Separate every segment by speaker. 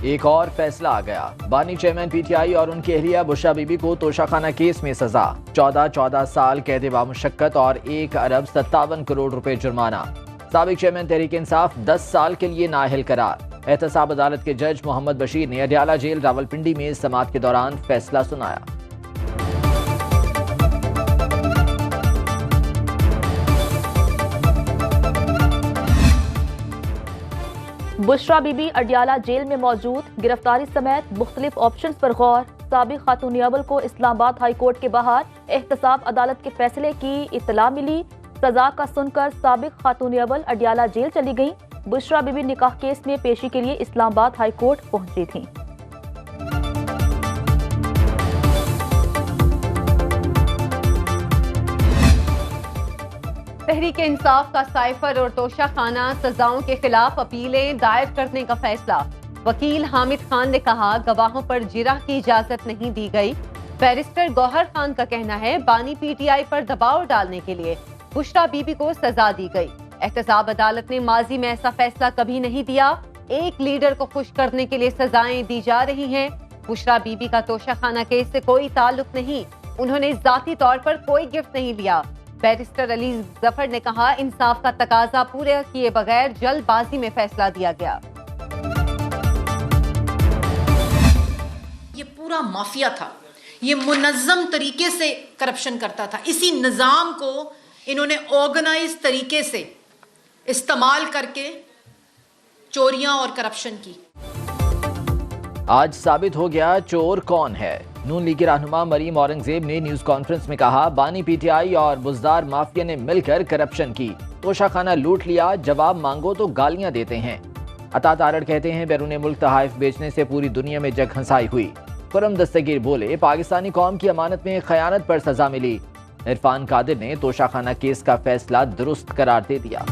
Speaker 1: एक और फैसला आ गया। बानी चेयरमैन पीटीआई और उनकी अहलिया बुशरा बीबी को तोशाखाना केस में सजा, 14 साल कैद बामुशक्कत और 1 अरब 57 करोड़ रुपए जुर्माना। साबिक चेयरमैन तहरीक इंसाफ 10 साल के लिए नाअहल करार। एहतसाब अदालत के जज मोहम्मद बशीर ने अडयाला जेल रावलपिंडी में समाअत के दौरान फैसला सुनाया।
Speaker 2: बुशरा बीबी अडयाला जेल में मौजूद, गिरफ्तारी समेत मुख्तलिफ ऑप्शंस पर गौर। साबिक खातून अव्वल को इस्लामाबाद हाई कोर्ट के बाहर एहतसाब अदालत के फैसले की इत्तला मिली। सजा का सुनकर साबिक खातून अव्वल अडयाला जेल चली गई। बुशरा बीबी निकाह केस में पेशी के लिए इस्लामाबाद हाई कोर्ट पहुंची थी।
Speaker 3: तहरीक इंसाफ का साइफर और तोशाखाना सजाओं के खिलाफ अपीलें दायर करने का फैसला। वकील हामिद खान ने कहा, गवाहों पर जिरह की इजाजत नहीं दी गई। बैरिस्टर गौहर खान का कहना है, बानी पीटीआई पर दबाव डालने के लिए बुशरा बीबी को सजा दी गई। एहतसाब अदालत ने माजी में ऐसा फैसला कभी नहीं दिया। एक लीडर को खुश करने के लिए सजाएं दी जा रही हैं। बुशरा बीबी का तोशाखाना केस से कोई ताल्लुक नहीं। उन्होंने जाती तौर पर कोई गिफ्ट नहीं लिया। बैरिस्टर अली जफर ने कहा, इंसाफ का तकाजा पूरे किए बगैर जल्दबाजी में फैसला दिया गया।
Speaker 4: ये पूरा माफिया था, ये मुनज़्ज़म तरीके से करप्शन करता था। इसी निज़ाम को इन्होंने ऑर्गेनाइज तरीके से इस्तेमाल करके चोरियां और करप्शन की।
Speaker 1: आज साबित हो गया चोर कौन है। नून लीग के रहनुमा मरीम औरंगजेब ने न्यूज कॉन्फ्रेंस में कहा, बानी पीटीआई और बुजदार माफिया ने मिलकर करप्शन की, तोशाखाना लूट लिया, जवाब मांगो तो गालियां देते हैं। अता तारड़ कहते हैं, बैरून मुल्क तहाइफ बेचने से पूरी दुनिया में जग हंसाई हुई। खुरम दस्तगीर बोले, पाकिस्तानी कौम की अमानत में खयानत पर सजा मिली। इरफान कादिर ने तोशाखाना केस का फैसला दुरुस्त करार दे दिया।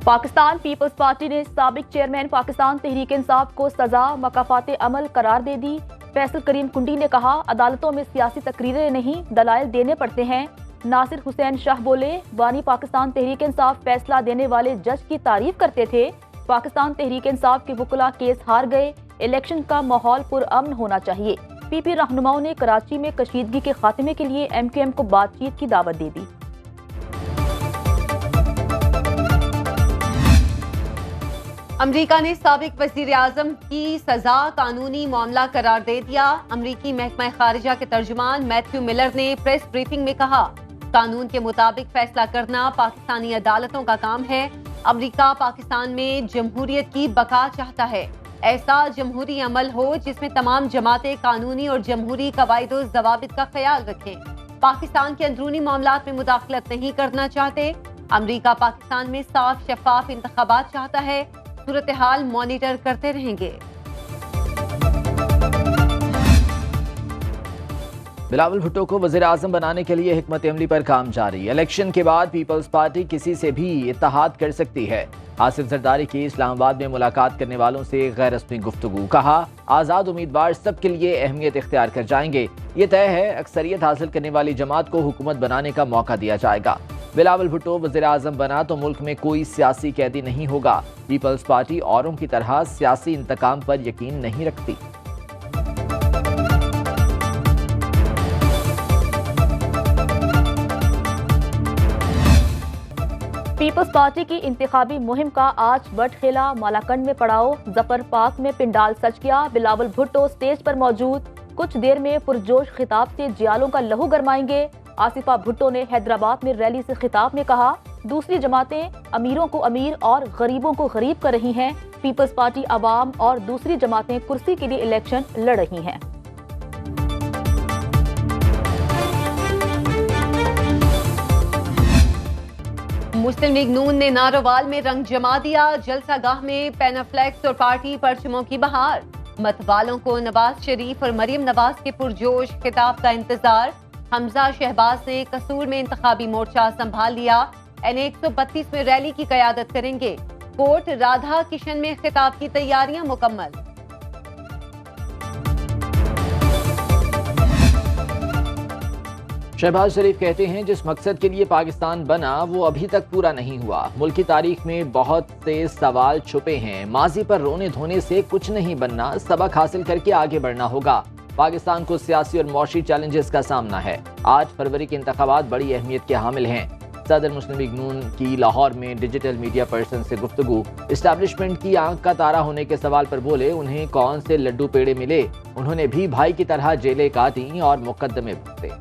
Speaker 2: पाकिस्तान पीपल्स पार्टी ने साबिक चेयरमैन पाकिस्तान तहरीक इंसाफ को सजा मकाफात अमल करार दे दी। फैसल करीम कुंडी ने कहा, अदालतों में सियासी तकरीरें नहीं, दलाइल देने पड़ते हैं। नासिर हुसैन शाह बोले, बानी पाकिस्तान तहरीक इंसाफ फैसला देने वाले जज की तारीफ करते थे। पाकिस्तान तहरीक इंसाफ के वकुला केस हार गए। इलेक्शन का माहौल पुरअमन होना चाहिए। पीपी रहनुमाओं ने कराची में कशीदगी के खात्मे के लिए एमक्यूएम को बातचीत की दावत दे दी।
Speaker 3: अमरीका ने साबिक वजीर आजम की सजा कानूनी मामला करार दे दिया। अमरीकी महकमा खारिजा के तर्जुमान मैथ्यू मिलर ने प्रेस ब्रीफिंग में कहा, कानून के मुताबिक फैसला करना पाकिस्तानी अदालतों का काम है। अमरीका पाकिस्तान में जमहूरियत की बका चाहता है। ऐसा जमहूरी अमल हो जिसमें तमाम जमातें कानूनी और जमहूरी कवायद और ज़वाबित का ख्याल रखें। पाकिस्तान के अंदरूनी मामलात में मुदाखलत नहीं करना चाहते। अमरीका पाकिस्तान में साफ शफाफ इंतखाबात चाहता है। सूरत हाल मॉनिटर करते रहेंगे।
Speaker 1: बिलावल भुट्टो को वज़ीर आज़म बनाने के लिए हिकमत अमली पर काम जारी। इलेक्शन के बाद पीपल्स पार्टी किसी से भी इत्तेहाद कर सकती है। आसिफ जरदारी की इस्लामाबाद में मुलाकात करने वालों से गैर रस्मी गुफ्तगू। कहा, आज़ाद उम्मीदवार सबके लिए अहमियत इख्तियार कर जाएंगे। ये तय है, अक्सरियत हासिल करने वाली जमात को हुकूमत बनाने का मौका दिया जाएगा। बिलावल भुट्टो वज़ीर आज़म बना तो मुल्क में कोई सियासी कैदी नहीं होगा। पीपल्स पार्टी औरों की तरह सियासी इंतकाम पर यकीन नहीं रखती।
Speaker 2: पीपल्स पार्टी की इंतखाबी मुहिम का आज बटखेला मालाकंड में पड़ाव। जफर पार्क में पिंडाल सज गया। बिलावल भुट्टो स्टेज पर मौजूद। कुछ देर में पुरजोश खिताब से जियालों का लहू गरमाएंगे। आसिफा भुट्टो ने हैदराबाद में रैली से खिताब में कहा, दूसरी जमातें अमीरों को अमीर और गरीबों को गरीब कर रही हैं। पीपल्स पार्टी अवाम और दूसरी जमातें कुर्सी के लिए इलेक्शन लड़ रही हैं।
Speaker 3: मुस्लिम लीग नून ने नारोवाल में रंग जमा दिया। जलसा गाह में पेनाफ्लेक्स और पार्टी परचमों की बहार। मतवालों को नवाज शरीफ और मरियम नवाज के पुरजोश खिताब का इंतजार। हमजा शहबाज ने कसूर में इंतखाबी मोर्चा संभाल लिया। N132 में रैली की कयादत करेंगे। कोर्ट राधा किशन में खिताब की तैयारियां मुकम्मल।
Speaker 1: शहबाज शरीफ कहते हैं जिस मकसद के लिए पाकिस्तान बना वो अभी तक पूरा नहीं हुआ। मुल्क की तारीख में बहुत से सवाल छुपे हैं। माजी पर रोने धोने से कुछ नहीं बनना, सबक हासिल करके आगे बढ़ना होगा। पाकिस्तान को सियासी और मौशी चैलेंजेस का सामना है। 8 फरवरी के इंतखाबात बड़ी अहमियत के हामिल हैं। सदर मुस्लिम लीग नून की लाहौर में डिजिटल मीडिया पर्सन से गुफ्तगू। इस्टेब्लिशमेंट की आंख का तारा होने के सवाल पर बोले उन्हें कौन से लड्डू पेड़े मिले, उन्होंने भी भाई की तरह जेलें काटी और मुकदमे भुगते।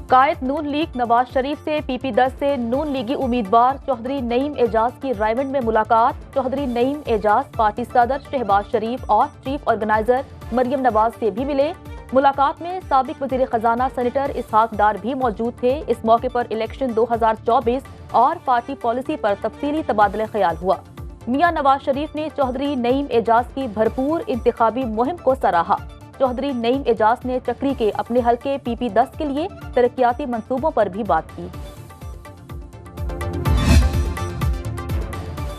Speaker 2: कायद नून लीग नवाज शरीफ से PP10 से नून लीगी उम्मीदवार चौधरी नईम एजाज की रायमंड में मुलाकात। चौधरी नईम एजाज पार्टी सदर शहबाज शरीफ और चीफ ऑर्गेनाइजर मरियम नवाज से भी मिले। मुलाकात में साबिक वजीर खजाना सेनेटर इसहाक डार भी मौजूद थे। इस मौके पर इलेक्शन 2024 और पार्टी पॉलिसी पर तफसीली तबादला ख्याल हुआ। मियां नवाज शरीफ ने चौधरी नईम एजाज की भरपूर इंतखाबी मुहिम को सराहा। चौधरी नईम एजाज ने चक्री के अपने हल्के PP10 के लिए तरक्याती मंसूबों पर भी बात की।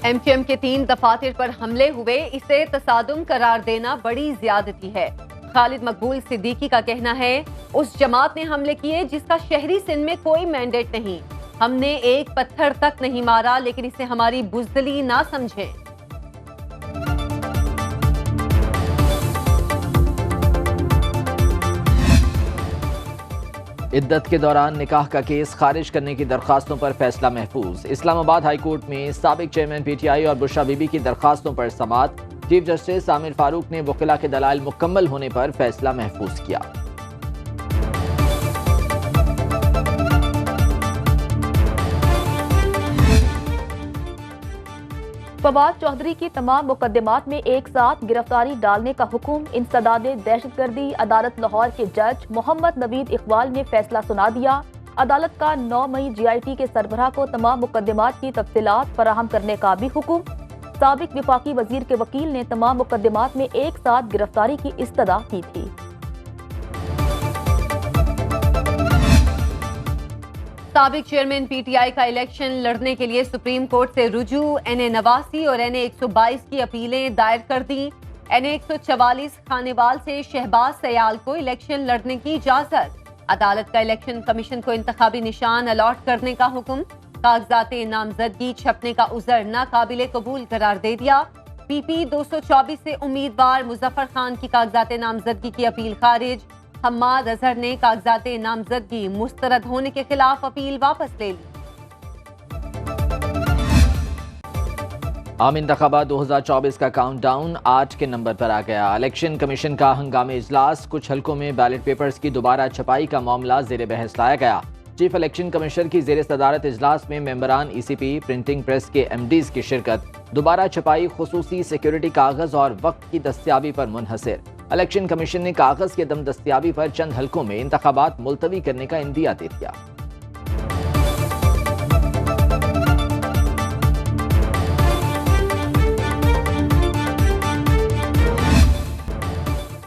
Speaker 3: MQM के 3 दफातर पर हमले हुए, इसे तसादुम करार देना बड़ी ज्यादती है। खालिद मकबूल सिद्दीकी का कहना है उस जमात ने हमले किए जिसका शहरी सिंध में कोई मैंडेट नहीं। हमने एक पत्थर तक नहीं मारा, लेकिन इसे हमारी बुज़दिली ना समझें।
Speaker 1: इद्दत के दौरान निकाह का केस खारिज करने की दरखास्तों पर फैसला महफूज। इस्लामाबाद हाई कोर्ट में साबिक चेयरमैन PTI और बुशरा बीबी की दरखास्तों पर समाअत। चीफ जस्टिस आमिर फारूक ने वकीला के दलाइल मुकम्मल होने पर फैसला महफूज किया।
Speaker 2: फवाद चौधरी की तमाम मुकदमात में एक साथ गिरफ्तारी डालने का हुक्म। इंसदाद दहशतगर्दी अदालत लाहौर के जज मोहम्मद नवीद इकबाल ने फैसला सुना दिया। अदालत का 9 मई GIT के सरबराह को तमाम मुकदमात की तफसीलात फराहम करने का भी हुक्म। साबिक विफाकी वजीर के वकील ने तमाम मुकदमात में एक साथ गिरफ्तारी की इस्तदा की थी।
Speaker 3: साबिक चेयरमैन PTI का इलेक्शन लड़ने के लिए सुप्रीम कोर्ट से रुजू। NA 89 और NA 122 की अपीलें दायर कर दी। NA 144 खानेवाल से शहबाज सयाल को इलेक्शन लड़ने की इजाजत। अदालत का इलेक्शन कमीशन को इंतखाबी निशान अलॉट करने का हुक्म। कागजात नामजदगी छपने का उज़र नाकाबिले कबूल करार दे दिया। PP 224 से उम्मीदवार मुजफ्फर खान की कागजात नामजदगी की अपील खारिज। हम्माद अजहर ने कागजात नामजदगी मुस्तरद होने के खिलाफ अपील वापस ले ली।
Speaker 1: आम इंतखाबात 2024 का काउंटडाउन 8 के नंबर पर आ गया। इलेक्शन कमीशन का हंगामी इजलास। कुछ हलकों में बैलेट पेपर्स की दोबारा छपाई का मामला जेर बहस लाया गया। चीफ इलेक्शन कमिश्नर की जेर सदारत इजलास में मेंबरान ECP प्रिंटिंग प्रेस के MDs की शिरकत। दोबारा छपाई खुसूसी सिक्योरिटी कागज और वक्त की दस्तियाबी पर मुनहसिर। इलेक्शन कमीशन ने कागज के दम दस्तियाबी पर चंद हलकों में इंतखाबात मुलतवी करने का इंदिया दे दिया।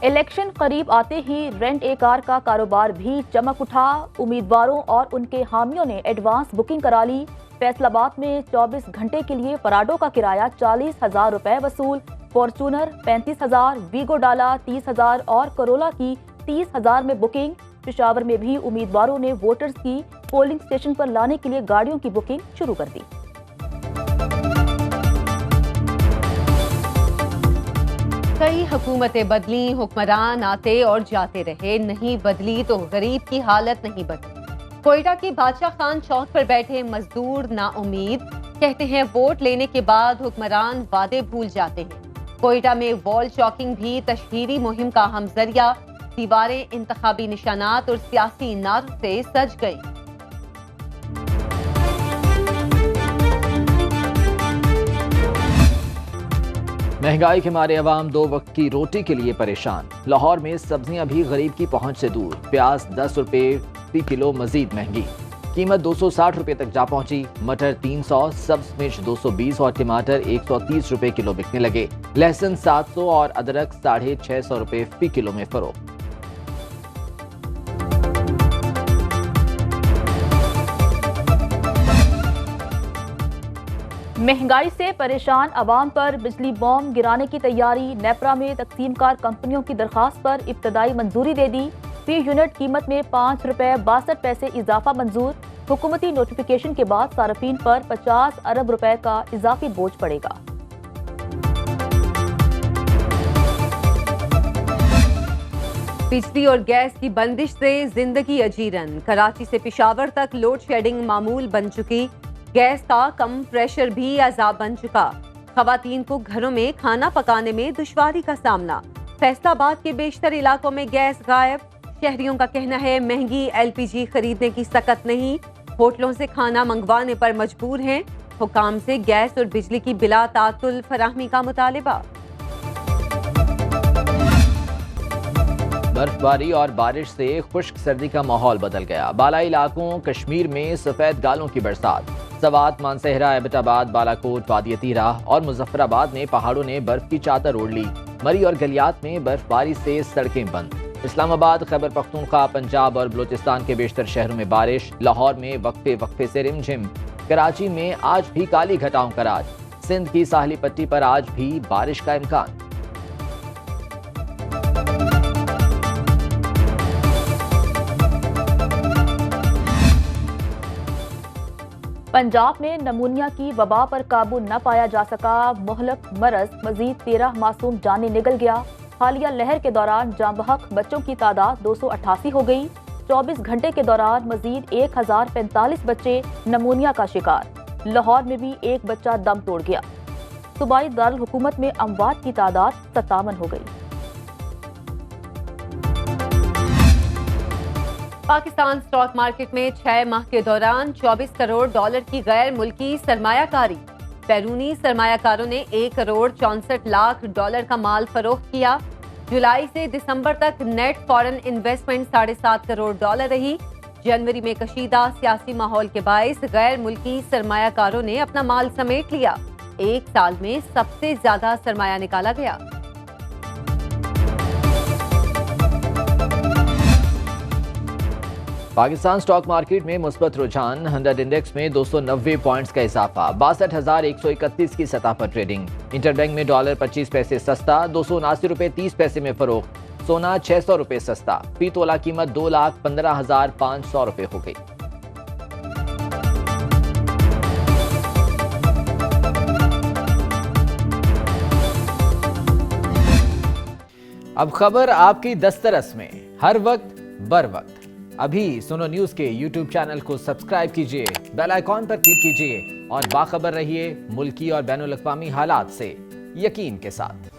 Speaker 2: इलेक्शन करीब आते ही रेंट ए कार का कारोबार भी चमक उठा। उम्मीदवारों और उनके हामियों ने एडवांस बुकिंग करा ली। फैसलाबाद में 24 घंटे के लिए पराडो का किराया 40,000 रुपए वसूल। फॉर्चूनर 35,000, वीगो डाला 30,000 और करोला की 30,000 में बुकिंग। पेशावर में भी उम्मीदवारों ने वोटर्स की पोलिंग स्टेशन पर लाने के लिए गाड़ियों की बुकिंग शुरू कर दी।
Speaker 3: कई हुकूमतें बदली, हुक्मरान आते और जाते रहे, नहीं बदली तो गरीब की हालत नहीं बदली। कोयटा की बादशाह खान चौक पर बैठे मजदूर नाउमीद, कहते हैं वोट लेने के बाद हुक्मरान वादे भूल जाते हैं। कोयटा में वॉल चॉकिंग भी तशहीरी मुहिम का अहम जरिया। दीवारें इंतखाबी निशानात और सियासी नारों से सज गई।
Speaker 1: महंगाई के मारे अवाम 2 वक्त की रोटी के लिए परेशान। लाहौर में सब्जियां भी गरीब की पहुंच से दूर। प्याज 10 रुपए फी किलो मजीद महंगी, कीमत 260 रुपए तक जा पहुंची। मटर 300, सब्ज मिर्च 220 और टमाटर 130 रुपए किलो बिकने लगे। लहसुन 700 और अदरक 650 रुपए फी किलो में फरोख्त।
Speaker 2: महंगाई से परेशान आवाम पर बिजली बॉम्ब गिराने की तैयारी। नेपरा में तकसीमकार कंपनियों की दरखास्त पर इब्तदाई मंजूरी दे दी। फी यूनिट कीमत में 5 रुपए 62 पैसे इजाफा मंजूर। हुकूमती नोटिफिकेशन के बाद सार्फिन पर 50 अरब रुपए का इजाफी बोझ पड़ेगा।
Speaker 3: बिजली और गैस की बंदिश से जिंदगी अजीरन। कराची से पेशावर तक लोड शेडिंग मामूल बन चुकी। गैस का कम प्रेशर भी अजाब बन चुका। खवातीन को घरों में खाना पकाने में दुश्वारी का सामना। फैसलाबाद के बेशतर इलाकों में गैस गायब। शहरियों का कहना है महंगी LPG खरीदने की सकत नहीं। होटलों से खाना मंगवाने पर मजबूर हैं। हुकाम से गैस और बिजली की बिला तातुल फराहमी का मुतालिबा।
Speaker 1: बर्फबारी और बारिश से खुश्क सर्दी का माहौल बदल गया। बालाई इलाकों कश्मीर में सफेद गालों की बरसात। सवात, मानसहरा, एबटाबाद, बालाकोट, वादी अतीरा और मुजफ्फराबाद में पहाड़ों ने बर्फ की चादर ओढ़ ली। मरी और गलियात में बर्फबारी से सड़कें बंद। इस्लामाबाद, खैबर पख्तूनख्वा, पंजाब और बलूचिस्तान के बेशतर शहरों में बारिश। लाहौर में वक्फे वक्फे से रिमझिम। कराची में आज भी काली घटाओं का राज। सिंध की साहली पट्टी पर आज भी बारिश का इम्कान।
Speaker 2: पंजाब में नमूनिया की वबा पर काबू न पाया जा सका। मुहलक मरज मजीद 13 मासूम जाने निकल गया। हालिया लहर के दौरान जाँ बहक बच्चों की तादाद 288 हो गई। 24 घंटे के दौरान मजीद 1045 बच्चे नमूनिया का शिकार। लाहौर में भी एक बच्चा दम तोड़ गया। सूबाई दारुल हुकूमत में अमवात की तादाद 57 हो गई।
Speaker 3: पाकिस्तान स्टॉक मार्केट में 6 माह के दौरान 24 करोड़ डॉलर की गैर मुल्की सरमायाकारी। बैरूनी सरमायाकारों ने 1 करोड़ 64 लाख डॉलर का माल फरोख्त किया। जुलाई से दिसंबर तक net foreign investment 7.5 crore dollar रही। जनवरी में कशीदा सियासी माहौल के बायस गैर मुल्की सरमायाकारों ने अपना माल समेट लिया। एक साल में सबसे ज्यादा सरमाया निकाला गया।
Speaker 1: पाकिस्तान स्टॉक मार्केट में मुस्बत रुझान। 100 इंडेक्स में 290 पॉइंट्स का इजाफा। 62,131 की सतह पर ट्रेडिंग। इंटरबैंक में डॉलर 25 पैसे सस्ता, 279 रुपए 30 पैसे में फरोख्त। सोना 600 रुपए सस्ता। फी तोला कीमत 2,15,500 रुपए हो गई। अब खबर आपकी दस्तरस में, हर वक्त बर वक्त। अभी सुनो न्यूज के YouTube चैनल को सब्सक्राइब कीजिए, बेल आइकॉन पर क्लिक कीजिए और बाखबर रहिए मुल्की और बैनुल अक़वामी हालात से यकीन के साथ।